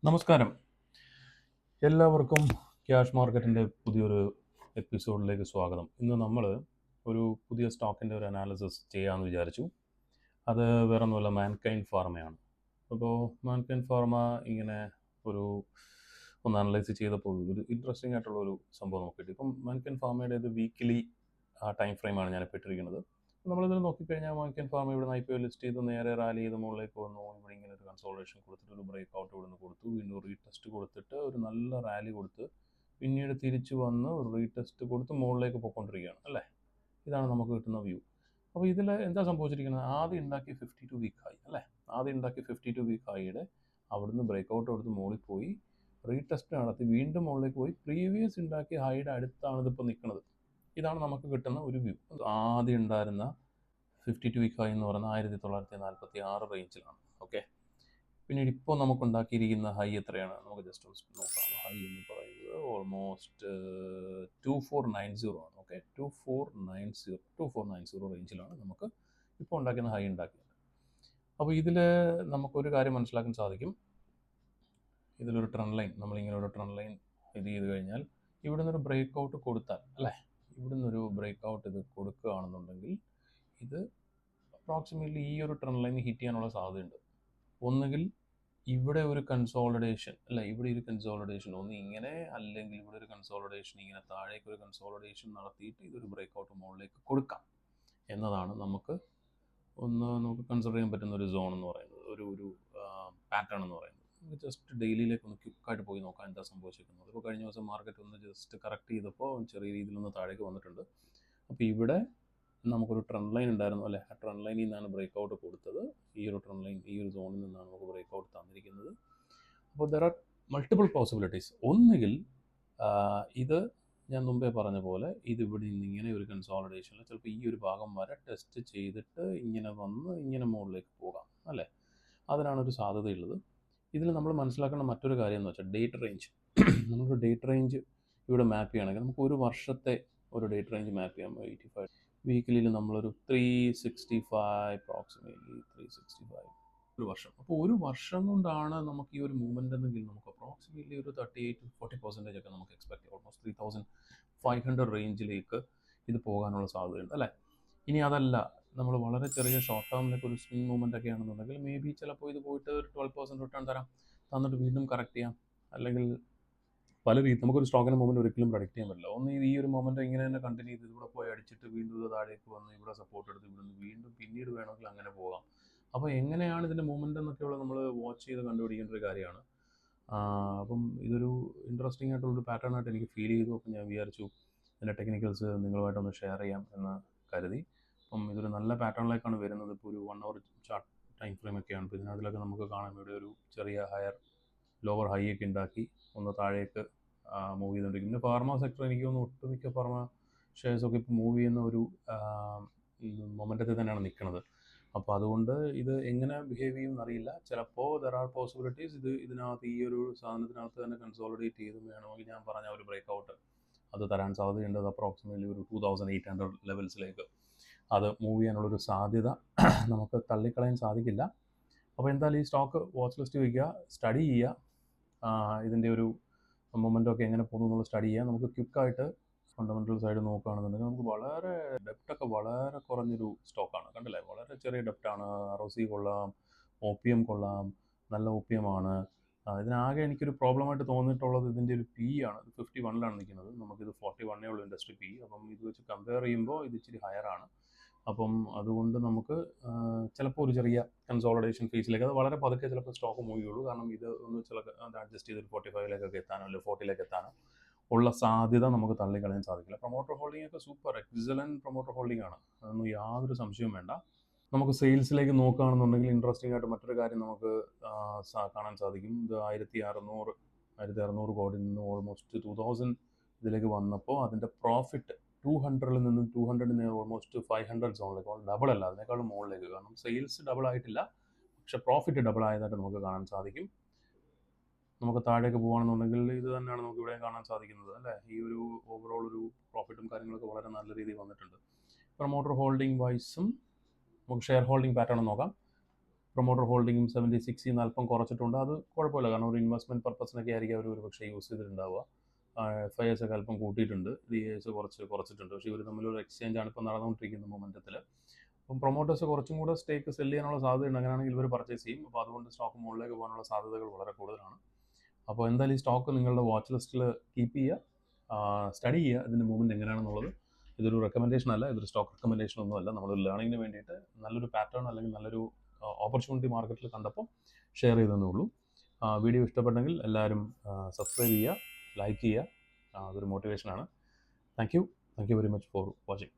നമസ്കാരം. എല്ലാവർക്കും ക്യാഷ് മാർക്കറ്റിൻ്റെ പുതിയൊരു എപ്പിസോഡിലേക്ക് സ്വാഗതം. ഇന്ന് നമ്മൾ ഒരു പുതിയ സ്റ്റോക്കിൻ്റെ ഒരു അനാലിസിസ് ചെയ്യാമെന്ന് വിചാരിച്ചു. അത് വേറൊന്നുമല്ല, മാൻകൈൻഡ് ഫാർമയാണ്. അപ്പോൾ മാൻകൈൻഡ് ഫാർമ ഇങ്ങനെ ഒന്ന് അനലൈസ് ചെയ്തപ്പോൾ ഒരു ഇൻട്രസ്റ്റിംഗ് ആയിട്ടുള്ളൊരു സംഭവം നമുക്ക് കിട്ടി. ഇപ്പം മാൻകൈൻഡ് ഫാർമയുടെ ഒരു വീക്കിലി ടൈം ഫ്രെയിമാണ് ഞാനിപ്പോൾ ഇട്ടിരിക്കുന്നത്. നമ്മളിതിൽ നോക്കിക്കഴിഞ്ഞാൽ മാൻകൈൻഡ് ഫാർമ ഇവിടെ നിന്ന് IPO ലിസ്റ്റ് ചെയ്ത് നേരെ റാലി ചെയ്ത് മുകളിലേക്ക് വന്നു. ഇവിടെ ഇങ്ങനെ ഒരു കൺസോൾട്ടേഷൻ കൊടുത്തിട്ട് ഒരു ബ്രേക്ക് ഔട്ട് ഇവിടെ നിന്ന് കൊടുത്തു, വീണ്ടും റീടെസ്റ്റ് കൊടുത്തിട്ട് ഒരു നല്ല റാലി കൊടുത്ത് പിന്നീട് തിരിച്ചു വന്ന് ഒരു റീടെസ്റ്റ് കൊടുത്ത് മുകളിലേക്ക് പോയിക്കൊണ്ടിരിക്കുകയാണ് അല്ലേ. ഇതാണ് നമുക്ക് കിട്ടുന്ന വ്യൂ. അപ്പോൾ ഇതിൽ എന്താ സംഭവിച്ചിരിക്കുന്നത്? ആദ്യം ഉണ്ടാക്കിയ 52 വീക്ക് ഹൈ അല്ലേ, ആദ്യം ഉണ്ടാക്കിയ 52 വീക്ക് ഹൈയുടെ അവിടുന്ന് ബ്രേക്ക് ഔട്ട് കൊടുത്ത് മുകളിൽ പോയി റീടെസ്റ്റ് നടത്തി വീണ്ടും മുകളിലേക്ക് പോയി പ്രീവിയസ് ഉണ്ടാക്കിയ ഹൈയുടെ അടുത്താണ് ഇതിപ്പോൾ നിൽക്കുന്നത്. ഇതാണ് നമുക്ക് കിട്ടുന്ന ഒരു വ്യൂ. ആദ്യം ഉണ്ടായിരുന്ന 52 വീക്ക് ഹൈ എന്ന് പറയുന്നത് 1946 റേഞ്ചിലാണ്. ഓക്കെ, പിന്നീട് ഇപ്പോൾ നമുക്കുണ്ടാക്കിയിരിക്കുന്ന ഹൈ എത്രയാണ് നമുക്ക് ജസ്റ്റ് നോക്കാം. ഹൈ എന്ന് പറയുന്നത് ഓൾമോസ്റ്റ് 2490 ആണ്. ഓക്കെ, 2490 റേഞ്ചിലാണ് നമുക്ക് ഇപ്പോൾ ഉണ്ടാക്കുന്ന ഹൈ ഉണ്ടാക്കിയത്. അപ്പോൾ ഇതിൽ നമുക്കൊരു കാര്യം മനസ്സിലാക്കാൻ സാധിക്കും. ഇതിലൊരു ട്രെൻഡ് ലൈൻ, നമ്മളിങ്ങനെ ഒരു ട്രെൻഡ് ലൈൻ ഇത് ചെയ്ത് കഴിഞ്ഞാൽ ഇവിടെ നിന്നൊരു ബ്രേക്ക് ഔട്ട് കൊടുത്താൽ അല്ലേ, ഇവിടെ നിന്നൊരു ബ്രേക്ക് ഔട്ട് ഇത് കൊടുക്കുകയാണെന്നുണ്ടെങ്കിൽ ഇത് അപ്രോക്സിമേറ്റ്ലി ഈ ഒരു ട്രെൻഡ് ലൈൻ ഹിറ്റ് ചെയ്യാനുള്ള സാധ്യതയുണ്ട്. ഒന്നുകിൽ ഇവിടെ ഒരു കൺസോളിഡേഷൻ അല്ല, ഇവിടെ ഒരു കൺസോളിഡേഷൻ ഒന്ന് ഇങ്ങനെ, അല്ലെങ്കിൽ ഇവിടെ ഒരു കൺസോളിഡേഷൻ ഇങ്ങനെ താഴേക്ക് ഒരു കൺസോളിഡേഷൻ നടത്തിയിട്ട് ഇതൊരു ബ്രേക്ക് ഔട്ട് മുകളിലേക്ക് കൊടുക്കാം എന്നതാണ് നമുക്ക് കൺസിഡർ ചെയ്യാൻ പറ്റുന്ന ഒരു സോൺ എന്ന് പറയുന്നത്, ഒരു പാറ്റേൺ എന്ന് പറയുന്നത്. നമുക്ക് ജസ്റ്റ് ഡെയിലിയിലേക്ക് ഒന്ന് ക്വിക്കായിട്ട് പോയി നോക്കാം എന്താ സംഭവിച്ചിരിക്കുന്നത്. ഇപ്പോൾ കഴിഞ്ഞ ദിവസം മാർക്കറ്റ് ഒന്ന് ജസ്റ്റ് കറക്റ്റ് ചെയ്തപ്പോൾ ചെറിയ രീതിയിലൊന്ന് താഴേക്ക് വന്നിട്ടുണ്ട്. അപ്പോൾ ഇവിടെ നമുക്കൊരു ട്രെൻഡ് ലൈൻ ഉണ്ടായിരുന്നു അല്ലേ, ആ ട്രെൻഡ് ലൈനിൽ നിന്നാണ് ബ്രേക്ക് ഔട്ട് കൊടുത്തത്. ഈ ഒരു ട്രെൻഡ് ലൈൻ ഈ ഒരു സോണിൽ നിന്നാണ് നമുക്ക് ബ്രേക്ക് ഔട്ട് തന്നിരിക്കുന്നത്. അപ്പോൾ ദർ ആർ മൾട്ടിപ്പിൾ പോസിബിലിറ്റീസ്. ഒന്നുകിൽ ഇത് ഞാൻ മുമ്പേ പറഞ്ഞ പോലെ ഇത് ഇവിടെ നിന്ന് ഇങ്ങനെ ഒരു കൺസോളിഡേഷനിൽ ചിലപ്പോൾ ഈ ഒരു ഭാഗം വരെ ടെസ്റ്റ് ചെയ്തിട്ട് ഇങ്ങനെ വന്ന് ഇങ്ങനെ മുകളിലേക്ക് പോകാം അല്ലേ, അതിനാണൊരു സാധ്യതയുള്ളത്. ഇതിൽ നമ്മൾ മനസ്സിലാക്കേണ്ട മറ്റൊരു കാര്യം എന്ന് വെച്ചാൽ ഡേറ്റ് റേഞ്ച്. നമ്മളൊരു ഡേറ്റ് റേഞ്ച് ഇവിടെ മാപ്പ് ചെയ്യുകയാണെങ്കിൽ നമുക്ക് ഒരു വർഷത്തെ ഒരു ഡേറ്റ് റേഞ്ച് മാപ്പ് ചെയ്യാം. 85 വീക്കിലിൽ നമ്മളൊരു 365 അപ്രോക്സിമേറ്റ്ലി 365 ഒരു വർഷം. അപ്പോൾ ഒരു വർഷം കൊണ്ടാണ് നമുക്ക് ഈ ഒരു മൂവ്മെൻ്റ് എന്നെങ്കിൽ നമുക്ക് അപ്രോക്സിമേറ്റ്ലി ഒരു 38-40% ഒക്കെ നമുക്ക് എക്സ്പെക്ട് ചെയ്യാം. ഓൾമോസ്റ്റ് 3500 റേഞ്ചിലേക്ക് ഇത് പോകാനുള്ള സാധ്യതയുണ്ട് അല്ലേ. ഇനി അതല്ല, നമ്മൾ വളരെ ചെറിയ ഷോർട്ട് ടേമിലേക്ക് ഒരു സ്വിംഗ് മൂവ്മെൻ്റ് ഒക്കെ ആണെന്നുണ്ടെങ്കിൽ മേ ബി ചിലപ്പോൾ ഇത് പോയിട്ട് ഒരു 12% റിട്ടേൺ തന്നിട്ട് വീണ്ടും കറക്റ്റ് ചെയ്യാം. അല്ലെങ്കിൽ പല രീതി നമുക്കൊരു സ്റ്റോക്കിൻ്റെ മൂവ്മെൻറ്റ് ഒരിക്കലും പ്രഡിക്റ്റ് ചെയ്യാൻ പറ്റില്ല. ഒന്ന് ഈ ഒരു മൊമെൻ്റ് ഇങ്ങനെ തന്നെ കണ്ടിന്യൂ ചെയ്ത് ഇവിടെ പോയി അടിച്ചിട്ട് വീണ്ടും ഇത് താഴേക്ക് വന്ന് ഇവിടെ സപ്പോർട്ട് എടുത്ത് ഇവിടുന്ന് വീണ്ടും പിന്നീട് വേണമെങ്കിൽ അങ്ങനെ പോകാം. അപ്പോൾ എങ്ങനെയാണ് ഇതിൻ്റെ മൂവ്മെൻ്റ് എന്നൊക്കെയുള്ള നമ്മൾ വാച്ച് ചെയ്ത് കണ്ടുപിടിക്കേണ്ട ഒരു കാര്യമാണ്. അപ്പം ഇതൊരു ഇൻട്രസ്റ്റിംഗ് ആയിട്ടുള്ളൊരു പാറ്റേൺ ആയിട്ട് എനിക്ക് ഫീൽ ചെയ്തു. അപ്പം ഞാൻ വിചാരിച്ചു ഇതിൻ്റെ ടെക്നിക്കൽസ് നിങ്ങളുമായിട്ടൊന്ന് ഷെയർ ചെയ്യാം എന്ന് കരുതി. അപ്പം ഇതൊരു നല്ല പാറ്റേണിലേക്കാണ് വരുന്നത്. ഇപ്പോൾ ഒരു 1 hour ചാർട്ട് ടൈം ഫ്രെയിം ഒക്കെയാണ്. ഇപ്പോൾ ഇതിനകത്തിലൊക്കെ നമുക്ക് കാണാം ഇവിടെ ഒരു ചെറിയ ലോവർ ഹൈ ഒക്കെ ഉണ്ടാക്കി ഒന്ന് താഴേക്ക് മൂവ് ചെയ്തുകൊണ്ടിരിക്കും. പിന്നെ ഫാർമ സെക്ടർ എനിക്ക് തോന്നുന്നു ഒട്ടുമിക്ക ഫാർമ ഷെയർസൊക്കെ ഇപ്പോൾ മൂവ് ചെയ്യുന്ന ഒരു മൊമെൻ്റത്തിൽ തന്നെയാണ് നിൽക്കുന്നത്. അപ്പോൾ അതുകൊണ്ട് ഇത് എങ്ങനെ ബിഹേവ് ചെയ്യും എന്നറിയില്ല. ചിലപ്പോൾ ദർ ആർ പോസിബിലിറ്റീസ് ഇതിനകത്ത് ഈ ഒരു സാധനത്തിനകത്ത് തന്നെ കൺസോളിഡേറ്റ് ചെയ്ത് വേണമെങ്കിൽ ഞാൻ പറഞ്ഞ ഒരു ബ്രേക്ക് ഔട്ട് അത് തരാൻ സാധ്യതയുണ്ട്. അത് അപ്രോക്സിമേറ്റ്ലി ഒരു 2800 ലെവൽസിലേക്ക് അത് മൂവ് ചെയ്യാനുള്ളൊരു സാധ്യത നമുക്ക് തള്ളിക്കളയാൻ സാധിക്കില്ല. അപ്പോൾ എന്തായാലും ഈ സ്റ്റോക്ക് വാച്ച് ലിസ്റ്റ് വയ്ക്കുക, സ്റ്റഡി ചെയ്യുക, ഇതിൻ്റെ ഒരു മൊമെൻ്റൊക്കെ എങ്ങനെ പോകുന്നു എന്നുള്ള സ്റ്റഡി ചെയ്യുക. നമുക്ക് ക്വിക്കായിട്ട് ഫണ്ടമെൻ്റൽ സൈഡ് നോക്കുകയാണെന്നുണ്ടെങ്കിൽ നമുക്ക് വളരെ ഡെപ്റ്റൊക്കെ വളരെ കുറഞ്ഞൊരു സ്റ്റോക്കാണ്. കണ്ടില്ലേ, വളരെ ചെറിയ ഡെപ്റ്റാണ്. ROC കൊള്ളാം, OPM കൊള്ളാം, നല്ല OPM ആണ്. ഇതിനാകെ എനിക്കൊരു പ്രോബ്ലമായിട്ട് തോന്നിയിട്ടുള്ളത് ഇതിൻ്റെ ഒരു PE ആണ്. 51 നിൽക്കുന്നത്, നമുക്കിത് 41 ഉള്ളൂ ഇൻഡസ്ട്രി PE. അപ്പം ഇത് വെച്ച് കമ്പയർ ചെയ്യുമ്പോൾ ഇത് ഇച്ചിരി ഹയറാണ്. അപ്പം അതുകൊണ്ട് നമുക്ക് ചിലപ്പോൾ ഒരു ചെറിയ കൺസോളിഡേഷൻ ഫേസിലേക്ക് അത് വളരെ പതുക്കെ ചിലപ്പോൾ സ്റ്റോക്ക് മൂവ് ചെയ്യുള്ളൂ. കാരണം ഇത് ഒന്ന് അഡ്ജസ്റ്റ് ചെയ്ത് 45 എത്താനോ അല്ലെങ്കിൽ 40 എത്താനോ ഉള്ള സാധ്യത നമുക്ക് തള്ളിക്കളയാൻ സാധിക്കില്ല. പ്രൊമോട്ടർ ഹോൾഡിംഗ് ഒക്കെ സൂപ്പർ എക്സലൻറ്റ് പ്രൊമോട്ടർ ഹോൾഡിംഗ് ആണ്, അതൊന്നും യാതൊരു സംശയവും വേണ്ട. നമുക്ക് സെയിൽസിലേക്ക് നോക്കുകയാണെന്നുണ്ടെങ്കിൽ ഇൻട്രസ്റ്റിംഗ് ആയിട്ട് മറ്റൊരു കാര്യം നമുക്ക് കാണാൻ സാധിക്കും. ഇത് 1600 കോടിയിൽ നിന്ന് ഓൾമോസ്റ്റ് 2000 ഇതിലേക്ക് വന്നപ്പോൾ അതിൻ്റെ പ്രോഫിറ്റ് 200 നിന്നും 200 ഓൾമോസ്റ്റ് 500 സോണിലേക്ക്, ഡബിൾ അല്ല അതിനേക്കാളും മുകളിലേക്ക്. കാരണം സെയിൽസ് ഡബിൾ ആയിട്ടില്ല, പക്ഷെ പ്രോഫിറ്റ് ഡബിൾ ആയതായിട്ട് നമുക്ക് കാണാൻ സാധിക്കും. നമുക്ക് താഴേക്ക് പോകുകയാണെന്നുണ്ടെങ്കിൽ ഇത് തന്നെയാണ് നമുക്ക് ഇവിടെ കാണാൻ സാധിക്കുന്നത് അല്ലേ. ഈ ഒരു ഓവറോൾ ഒരു പ്രോഫിറ്റും കാര്യങ്ങളൊക്കെ വളരെ നല്ല രീതിയിൽ വന്നിട്ടുണ്ട്. പ്രൊമോട്ടർ ഹോൾഡിംഗ് വൈസും നമുക്ക് ഷെയർ ഹോൾഡിംഗ് പാറ്റേൺ നോക്കാം. പ്രൊമോട്ടർ ഹോൾഡിങ്ങും 76 അല്പം കുറച്ചിട്ടുണ്ട്. അത് കുഴപ്പമില്ല, കാരണം ഒരു ഇൻവെസ്റ്റ്മെൻറ്റ് പർപ്പസിനൊക്കെ ആയിരിക്കും അവർ ഒരുപക്ഷെ യൂസ് ചെയ്തിട്ടുണ്ടാവുക. FIS ഒക്കെ അല്പം കൂട്ടിയിട്ടുണ്ട്, DIS കുറച്ചിട്ടുണ്ട്. പക്ഷേ ഇവർ തമ്മിലൊരു എക്സ്ചേഞ്ചാണ് ഇപ്പോൾ നടന്നുകൊണ്ടിരിക്കുന്ന മൊമെൻറ്റത്തിൽ. അപ്പം പ്രൊമോട്ടേഴ്സ് കുറച്ചും കൂടെ സ്റ്റേക്ക് സെല് ചെയ്യാനുള്ള സാധ്യതയുണ്ട്. അങ്ങനെയാണെങ്കിൽ ഇവർ പർച്ചേസ് ചെയ്യും. അപ്പോൾ അതുകൊണ്ട് സ്റ്റോക്ക് മുകളിലേക്ക് പോകാനുള്ള സാധ്യതകൾ വളരെ കൂടുതലാണ്. അപ്പോൾ എന്തായാലും ഈ സ്റ്റോക്ക് നിങ്ങളുടെ വാച്ച് ലിസ്റ്റിൽ കീപ്പ് ചെയ്യുക, സ്റ്റഡി ചെയ്യുക ഇതിൻ്റെ മൂവ്മെൻറ്റ് എങ്ങനെയാണെന്നുള്ളത്. ഇതൊരു റെക്കമെൻഡേഷൻ അല്ല, ഇതൊരു സ്റ്റോക്ക് റെക്കമെൻഡേഷൻ ഒന്നുമല്ല. നമ്മളൊരു ലേണിങ്ങിന് വേണ്ടിയിട്ട് നല്ലൊരു പാറ്റേൺ അല്ലെങ്കിൽ നല്ലൊരു ഓപ്പർച്യൂണിറ്റി മാർക്കറ്റിൽ കണ്ടപ്പോൾ ഷെയർ ചെയ്തതേ ഉള്ളൂ. വീഡിയോ ഇഷ്ടപ്പെട്ടെങ്കിൽ എല്ലാവരും സബ്സ്ക്രൈബ് ചെയ്യുക, ലൈക്ക് ചെയ്യുക. അതൊരു മോട്ടിവേഷനാണ്. Thank you very much for watching.